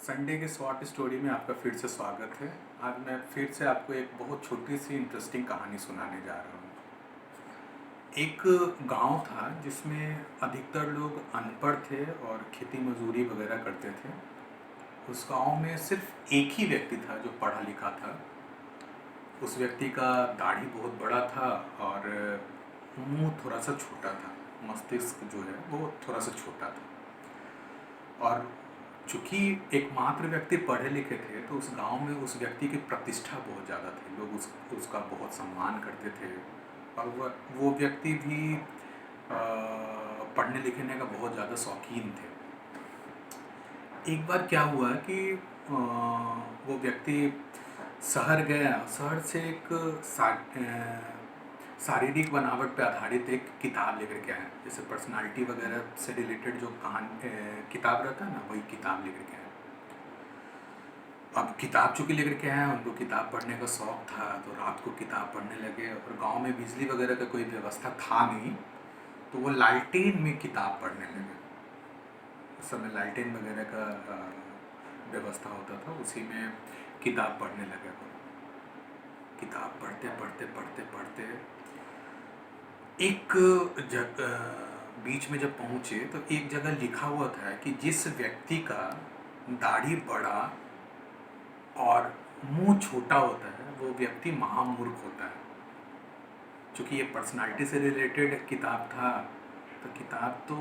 Sunday के short story में आपका फिर से स्वागत है। आज मैं फिर से आपको एक बहुत छोटी सी इंटरेस्टिंग कहानी सुनाने जा रहा हूँ। एक गांव था जिसमें अधिकतर लोग अनपढ़ थे और खेती मजदूरी वगैरह करते थे। उस गांव में सिर्फ एक ही व्यक्ति था जो पढ़ा लिखा था। उस व्यक्ति का दाढ़ी बहुत बड़ा था और मुंह थोड़ा सा छोटा था। मस्तिष्क जो है वो थोड़ा सा छोटा था। और चूंकि एकमात्र व्यक्ति पढ़े लिखे थे तो उस गांव में उस व्यक्ति की प्रतिष्ठा बहुत ज़्यादा थी। लोग उसका बहुत सम्मान करते थे। और वो व्यक्ति भी पढ़ने लिखने का बहुत ज़्यादा शौकीन थे। एक बार क्या हुआ कि वो व्यक्ति शहर गया। शहर से एक शारीरिक बनावट पे आधारित एक किताब लेकर के आया। जैसे पर्सनालिटी वगैरह से रिलेटेड जो किताब रहता है ना, वही किताब लेकर के आया। अब किताब चूँकि लेकर के आया, उनको किताब पढ़ने का शौक़ था तो रात को किताब पढ़ने लगे। और गांव में बिजली वगैरह का कोई व्यवस्था था नहीं, तो वो लालटेन में किताब पढ़ने लगे। उस समय लालटेन वगैरह का व्यवस्था होता था, उसी में किताब पढ़ने लगे। वो किताब पढ़ते पढ़ते पढ़ते पढ़ते एक बीच में जब पहुँचे तो एक जगह लिखा हुआ था कि जिस व्यक्ति का दाढ़ी बड़ा और मुंह छोटा होता है वो व्यक्ति महामूर्ख होता है। चूँकि ये पर्सनालिटी से रिलेटेड किताब था तो किताब तो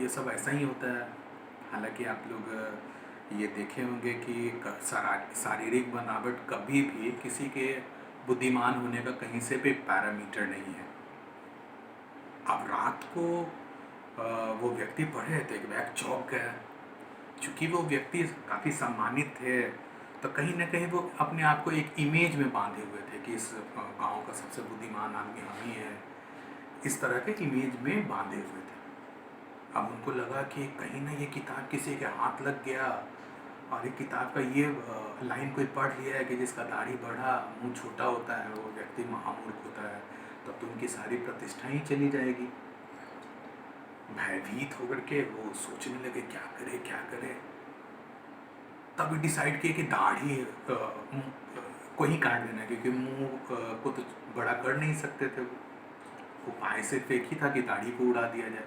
ये सब ऐसा ही होता है। हालांकि आप लोग ये देखे होंगे कि शारीरिक बनावट कभी भी किसी के बुद्धिमान होने का कहीं से भी पैरामीटर नहीं है। अब रात को वो व्यक्ति पढ़े तो एक बैग चौंक गया। चूँकि वो व्यक्ति काफ़ी सम्मानित थे तो कहीं ना कहीं वो अपने आप को एक इमेज में बांधे हुए थे कि इस गांव का सबसे बुद्धिमान आदमी हम ही है। इस तरह के इमेज में बांधे हुए थे। अब उनको लगा कि कहीं ना ये किताब किसी के हाथ लग गया और ये किताब का ये लाइन कोई पढ़ लिया है कि जिसका दाढ़ी बढ़ा मुंह छोटा होता है वो व्यक्ति महामूर्ख होता है, तब तो उनकी सारी प्रतिष्ठा ही चली जाएगी। भयभीत होकर के वो सोचने लगे क्या करे क्या करे। तभी डिसाइड किए कि दाढ़ी को ही काट देना, क्योंकि मुंह को तो बड़ा कर नहीं सकते थे। वो उपाय सिर्फ एक ही था कि दाढ़ी को उड़ा दिया जाए।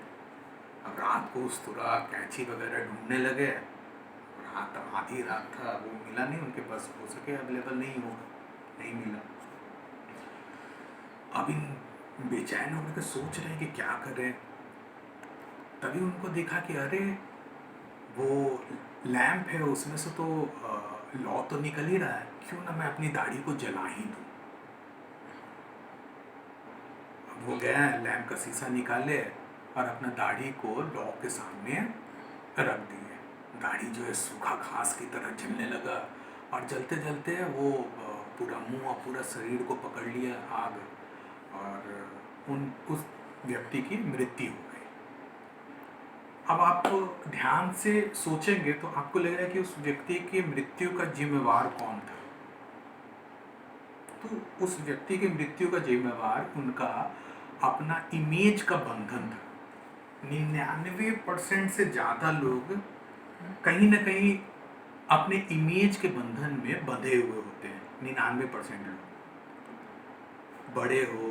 अब रात को उस तरह कैंची वगैरह ढूंढने लगे। रात आधी रात था, वो मिला नहीं उनके पास, हो सके अवेलेबल नहीं होगा, नहीं मिला। अब इन बेचैन होकर सोच रहे हैं कि क्या करें। तभी उनको देखा कि अरे वो लैंप है उसमें से तो लौ तो निकल ही रहा है, क्यों ना मैं अपनी दाढ़ी को जला ही दूं। वो गया लैंप का शीशा निकाले और अपना दाढ़ी को लौ के सामने रख दिए। दाढ़ी जो है सूखा घास की तरह जलने लगा और जलते जलते वो पूरा मुंह और पूरा शरीर को पकड़ लिया आग और उस व्यक्ति की मृत्यु हो गई। अब आप ध्यान से सोचेंगे तो आपको लगेगा कि उस व्यक्ति की मृत्यु का जिम्मेवार कौन था। तो उस व्यक्ति की मृत्यु का जिम्मेवार उनका अपना इमेज का बंधन था। 99% से ज़्यादा लोग कहीं ना कहीं अपने इमेज के बंधन में बंधे हुए होते हैं। 99% लोग, बड़े हो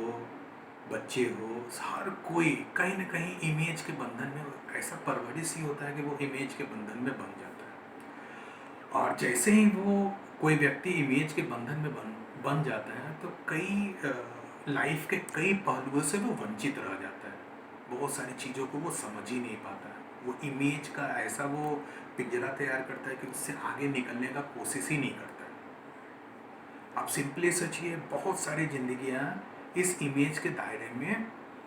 बच्चे हो, हर कोई कहीं ना कहीं इमेज के बंधन में, ऐसा परवरिश ही होता है कि वो इमेज के बंधन में बन जाता है। और जैसे ही वो कोई व्यक्ति इमेज के बंधन में बन जाता है तो कई लाइफ के कई पहलुओं से वो वंचित रह जाता है। बहुत सारी चीज़ों को वो समझ ही नहीं पाता है। वो इमेज का ऐसा वो पिंजरा तैयार करता है कि उससे आगे निकलने का कोशिश ही नहीं करता है। आप सिंपली सोचिए, बहुत सारी जिंदगियाँ इस इमेज के दायरे में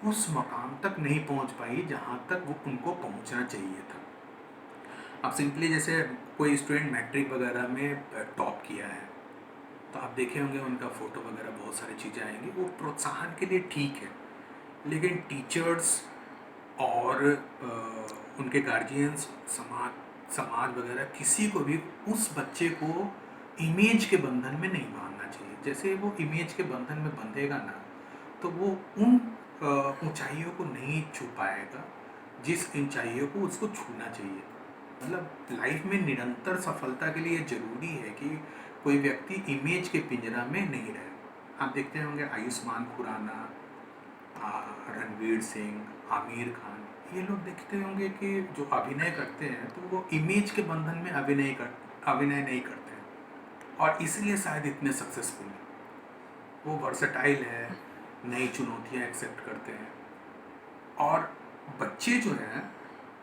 उस मकाम तक नहीं पहुंच पाई जहां तक वो उनको पहुंचना चाहिए था। अब सिंपली जैसे कोई स्टूडेंट मैट्रिक वगैरह में टॉप किया है तो आप देखे होंगे उनका फ़ोटो वगैरह बहुत सारी चीज़ें आएंगी, वो प्रोत्साहन के लिए ठीक है। लेकिन टीचर्स और उनके गार्जियंस, समाज वगैरह किसी को भी उस बच्चे को इमेज के बंधन में नहीं बांधना चाहिए। जैसे वो इमेज के बंधन में बंधेगा ना तो वो उन ऊंचाइयों को नहीं छू पाएगा जिस ऊंचाइयों को उसको छूना चाहिए। मतलब लाइफ में निरंतर सफलता के लिए ज़रूरी है कि कोई व्यक्ति इमेज के पिंजरा में नहीं रहे। आप देखते होंगे आयुष्मान खुराना, रणवीर सिंह, आमिर खान, ये लोग देखते होंगे कि जो अभिनय करते हैं तो वो इमेज के बंधन में अभिनय नहीं करते हैं, और इसलिए शायद इतने सक्सेसफुल हैं। वो वर्सेटाइल है, नई चुनौतियाँ एक्सेप्ट करते हैं। और बच्चे जो हैं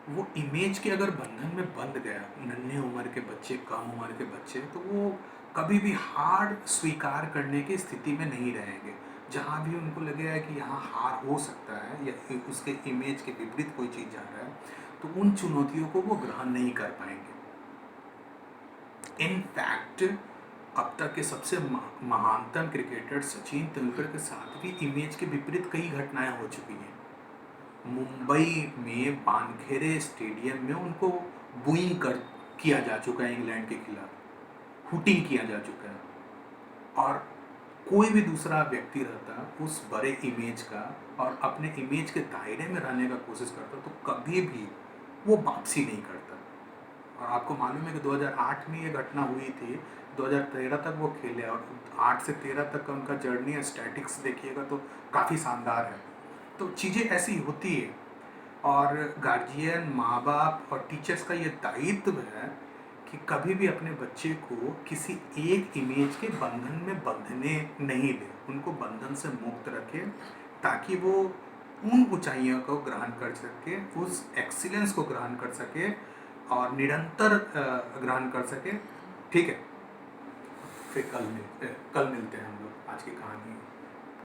वो इमेज के अगर बंधन में बंध गया, नन्हे उम्र के बच्चे, कम उम्र के बच्चे, तो वो कभी भी हार स्वीकार करने की स्थिति में नहीं रहेंगे। जहाँ भी उनको लगेगा कि यहाँ हार हो सकता है या उसके इमेज के विपरीत कोई चीज़ जा रहा है, तो उन चुनौतियों को वो ग्रहण नहीं कर पाएंगे। इनफैक्ट अब तक के सबसे महानतम क्रिकेटर सचिन तेंदुलकर के साथ भी इमेज के विपरीत कई घटनाएं हो चुकी हैं। मुंबई में वानखेड़े स्टेडियम में उनको बूइंग कर किया जा चुका है, इंग्लैंड के खिलाफ हुटिंग किया जा चुका है। और कोई भी दूसरा व्यक्ति रहता उस बड़े इमेज का और अपने इमेज के दायरे में रहने का कोशिश करता तो कभी भी वो वापसी नहीं करता। और आपको मालूम है कि 2008 में ये घटना हुई थी, 2013 तक वो खेले, और 8 से 13 तक का उनका जर्नी है, स्टैटिक्स देखिएगा तो काफ़ी शानदार है। तो चीज़ें ऐसी होती है, और गार्जियन, माँ बाप और टीचर्स का ये दायित्व है कि कभी भी अपने बच्चे को किसी एक इमेज के बंधन में बंधने नहीं दे, उनको बंधन से मुक्त रखे, ताकि वो उन ऊंचाइयों को ग्रहण कर सके, उस एक्सीलेंस को ग्रहण कर सके और निरंतर ग्रहण कर सके। ठीक है, फिर कल मिलते हैं हम लोग। आज की कहानी